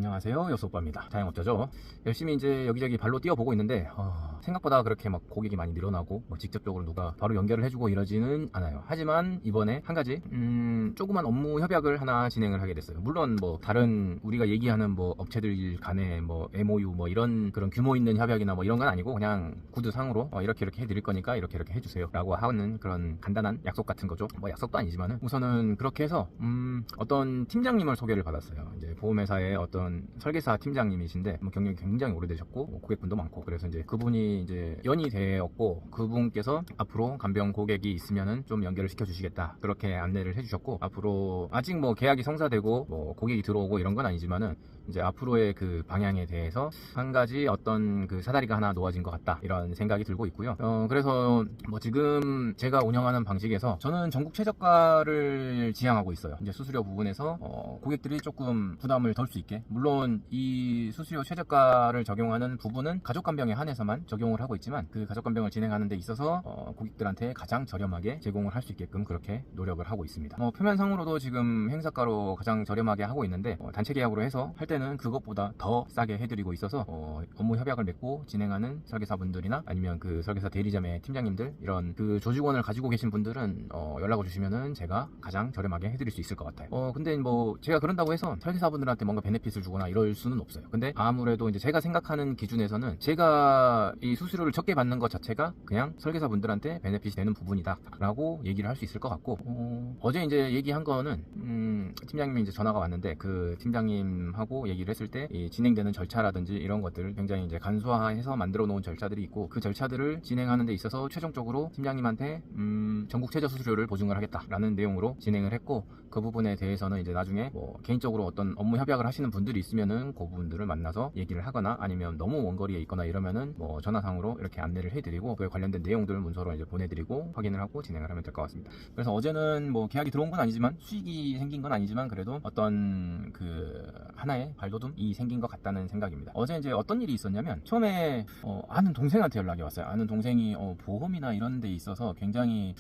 안녕하세요, 여수오빠입니다. 자영업자죠. 열심히 이제 여기저기 발로 뛰어보고 있는데 생각보다 그렇게 막 고객이 많이 늘어나고 직접적으로 누가 바로 연결을 해주고 이러지는 않아요. 하지만 이번에 한 가지 조그만 업무 협약을 하나 진행을 하게 됐어요. 물론 뭐 다른 우리가 얘기하는 뭐 업체들 간에 뭐 MOU 뭐 이런 그런 규모 있는 협약이나 뭐 이런 건 아니고 그냥 구두상으로 이렇게 해드릴 거니까 이렇게 해주세요 라고 하는 그런 간단한 약속 같은 거죠. 뭐 약속도 아니지만은 우선은 그렇게 해서 어떤 팀장님을 소개를 받았어요. 이제 보험회사의 어떤 설계사 팀장님이신데 경력이 굉장히 오래되셨고 고객분도 많고, 그래서 이제 그분이 이제 연이 되었고 그분께서 앞으로 간병 고객이 있으면은 좀 연결을 시켜 주시겠다 그렇게 안내를 해주셨고, 앞으로 아직 뭐 계약이 성사되고 뭐 고객이 들어오고 이런 건 아니지만은 이제 앞으로의 그 방향에 대해서 한 가지 어떤 그 사다리가 하나 놓아진 것 같다 이런 생각이 들고 있고요. 그래서 뭐 지금 제가 운영하는 방식에서 저는 전국 최저가를 지향하고 있어요. 이제 수수료 부분에서 고객들이 조금 부담을 덜 수 있게, 물론 이 수수료 최저가를 적용하는 부분은 가족간병에 한해서만 적용을 하고 있지만 그 가족간병을 진행하는 데 있어서 고객들한테 가장 저렴하게 제공을 할 수 있게끔 그렇게 노력을 하고 있습니다. 표면상으로도 지금 행사가로 가장 저렴하게 하고 있는데 단체 계약으로 해서 할 때는 그것보다 더 싸게 해드리고 있어서 업무 협약을 맺고 진행하는 설계사분들이나 아니면 그 설계사 대리점의 팀장님들, 이런 그 조직원을 가지고 계신 분들은 연락을 주시면은 제가 가장 저렴하게 해드릴 수 있을 것 같아요. 근데 뭐 제가 그런다고 해서 설계사분들한테 뭔가 베네핏을 주거나 이럴 수는 없어요. 근데 아무래도 이제 제가 생각하는 기준에서는 제가 이 수수료를 적게 받는 것 자체가 그냥 설계사분들한테 베네핏이 되는 부분이다 라고 얘기를 할 수 있을 것 같고, 어제 이제 얘기한 거는 팀장님이 이제 전화가 왔는데 그 팀장님하고 얘기를 했을 때 이 진행되는 절차라든지 이런 것들을 굉장히 이제 간소화해서 만들어 놓은 절차들이 있고, 그 절차들을 진행하는 데 있어서 최종적으로 팀장님한테 전국 최저 수수료를 보증을 하겠다라는 내용으로 진행을 했고, 그 부분에 대해서는 이제 나중에 뭐 개인적으로 어떤 업무 협약을 하시는 분들이 있으면은 그 분들을 만나서 얘기를 하거나 아니면 너무 원거리에 있거나 이러면은 뭐 전화상으로 이렇게 안내를 해드리고 그에 관련된 내용들을 문서로 이제 보내드리고 확인을 하고 진행을 하면 될 것 같습니다. 그래서 어제는 뭐 계약이 들어온 건 아니지만 수익이 생긴 건 아니지만 그래도 어떤 그 하나의 발돋움이 생긴 것 같다는 생각입니다. 어제 이제 어떤 일이 있었냐면 처음에 아는 동생한테 연락이 왔어요. 아는 동생이 보험이나 이런 데 있어서 굉장히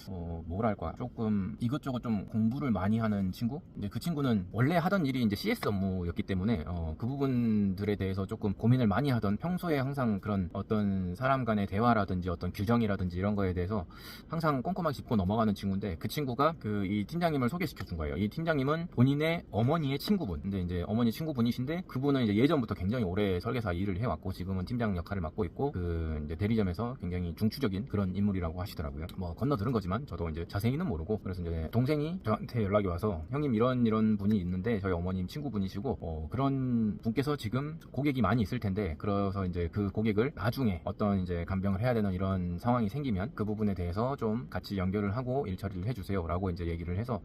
뭐랄까 조금 이것저것 좀 공부를 많이 하는 친구. 이제 그 친구는 원래 하던 일이 이제 CS 업무였기 때문에 그 부분들에 대해서 조금 고민을 많이 하던, 평소에 항상 그런 어떤 사람 간의 대화라든지 어떤 규정이라든지 이런 거에 대해서 항상 꼼꼼하게 짚고 넘어가는 친구인데, 그 친구가 이 팀장님을 소개시켜 준 거예요. 이 팀장님은 본인의 어머니의 친구분. 근데 이제 어머니 친구분이신데 그분은 이제 예전부터 굉장히 오래 설계사 일을 해왔고 지금은 팀장 역할을 맡고 있고 그 이제 대리점에서 굉장히 중추적인 그런 인물이라고 하시더라고요. 뭐 건너 들은 거지만 저도 이제 자세히는 모르고, 그래서 이제 동생이 저한테 연락이 와서 형님 이런 분이 있는데 저희 어머님 친구분이시고 그런 분께서 지금 고객이 많이 있을 텐데, 그래서 이제 그 고객을 나중에 어떤 이제 간병을 해야 되는 이런 상황이 생기면 그 부분에 대해서 좀 같이 연결을 하고 일 처리를 해주세요 라고 이제 얘기를 해서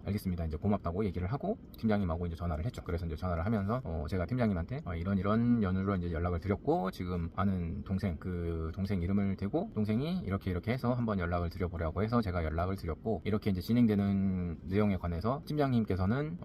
알겠습니다 이제 고맙다고 얘기를 하고 팀장님하고 이제 전화를 했죠. 그래서 이제 전화를 하면서 제가 팀장님한테 이런 연유로 이제 연락을 드렸고 지금 아는 동생, 그 동생 이름을 대고 동생이 이렇게 해서 한번 연락을 드려보려고 해서 제가 연락을 드렸고, 이렇게 이제 진행되는 내용에 관해서 팀장님께서는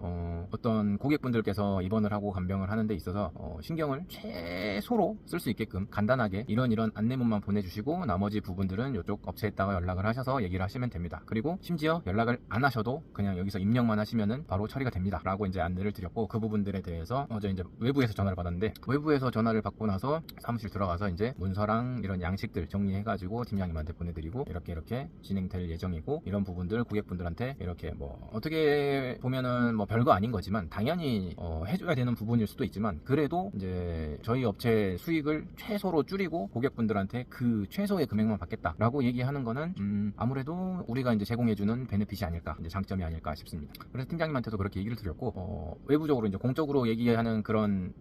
어떤 고객분들께서 입원을 하고 간병을 하는 데 있어서 신경을 최소로 쓸 수 있게끔 간단하게 이런 안내문만 보내주시고 나머지 부분들은 이쪽 업체에다가 연락을 하셔서 얘기를 하시면 됩니다. 그리고 심지어 연락을 안 하셔도 그냥 여기서 입력만 하시면은 바로 처리가 됩니다 라고 이제 안내를 드렸고, 그 부분들에 대해서 어제 이제 외부에서 전화를 받았는데, 외부에서 전화를 받고 나서 사무실 들어가서 이제 문서랑 이런 양식들 정리해가지고 팀장님한테 보내드리고 이렇게 진행될 예정이고, 이런 부분들 고객분들한테 이렇게 뭐 어떻게 보면은 뭐 별거 아닌 거지만 당연히 해줘야 되는 부분일 수도 있지만, 그래도 이제 저희 업체 수익을 최소로 줄이고 고객분들한테 그 최소의 금액만 받겠다라고 얘기하는 거는 아무래도 우리가 이제 제공해주는 베네핏이 아닐까, 이제 장점이 아닐까 싶습니다. 그래서 팀장님한테도 그렇게 얘기를 드렸고 외부적으로 이제 공적으로 얘기하는 그런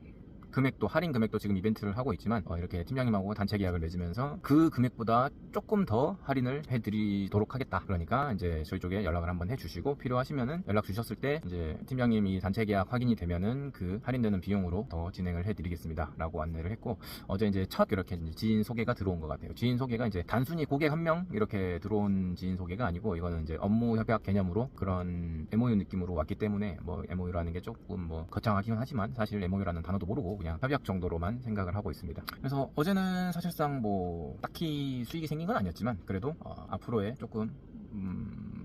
금액도, 할인 금액도 지금 이벤트를 하고 있지만 이렇게 팀장님하고 단체 계약을 맺으면서 그 금액보다 조금 더 할인을 해드리도록 하겠다. 그러니까 이제 저희 쪽에 연락을 한번 해주시고 필요하시면은 연락 주셨을 때 이제 팀장님이 단체 계약 확인이 되면은 그 할인되는 비용으로 더 진행을 해드리겠습니다 라고 안내를 했고, 어제 이제 첫 이렇게 이제 지인 소개가 들어온 것 같아요. 지인 소개가 이제 단순히 고객 한 명 이렇게 들어온 지인 소개가 아니고 이거는 이제 업무 협약 개념으로 그런 MOU 느낌으로 왔기 때문에, 뭐 MOU라는 게 조금 뭐 거창하긴 하지만 사실 MOU라는 단어도 모르고 그냥 협약 정도로만 생각을 하고 있습니다. 그래서 어제는 사실상 뭐 딱히 수익이 생긴 건 아니었지만 그래도 앞으로의 조금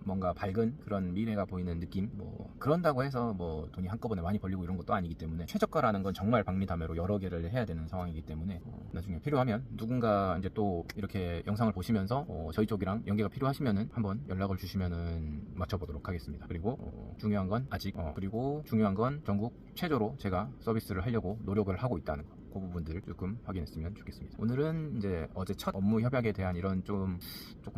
뭔가 밝은 그런 미래가 보이는 느낌, 뭐 그런다고 해서 뭐 돈이 한꺼번에 많이 벌리고 이런 것도 아니기 때문에 최저가라는 건 정말 박리담회로 여러 개를 해야 되는 상황이기 때문에 나중에 필요하면 누군가 이제 또 이렇게 영상을 보시면서 저희 쪽이랑 연계가 필요하시면은 한번 연락을 주시면은 맞춰보도록 하겠습니다. 그리고 중요한 건 그리고 중요한 건 전국 최저로 제가 서비스를 하려고 노력을 하고 있다는 거, 그 부분들 조금 확인했으면 좋겠습니다. 오늘은 이제 어제 첫 업무 협약에 대한 이런 조금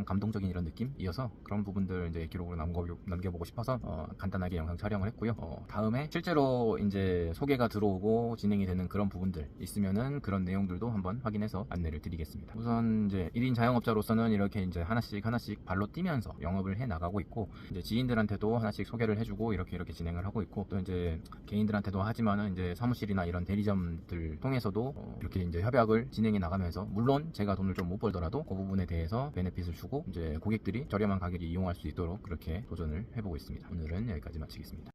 감동적인 이런 느낌이어서 그런 부분들 이제 기록으로 남겨보고 싶어서 간단하게 영상 촬영을 했고요. 다음에 실제로 이제 소개가 들어오고 진행이 되는 그런 부분들 있으면은 그런 내용들도 한번 확인해서 안내를 드리겠습니다. 우선 이제 1인 자영업자로서는 이렇게 이제 하나씩 발로 뛰면서 영업을 해 나가고 있고, 이제 지인들한테도 하나씩 소개를 해주고 이렇게 진행을 하고 있고, 또 이제 개인들한테도 하지만은 이제 사무실이나 이런 대리점들 통해서도 이렇게 이제 협약을 진행해 나가면서, 물론 제가 돈을 좀 못 벌더라도 그 부분에 대해서 베네핏을 주고 이제 고객들이 저렴한 가격에 이용할 수 있도록 그렇게 도전을 해보고 있습니다. 오늘은 여기까지 마치겠습니다.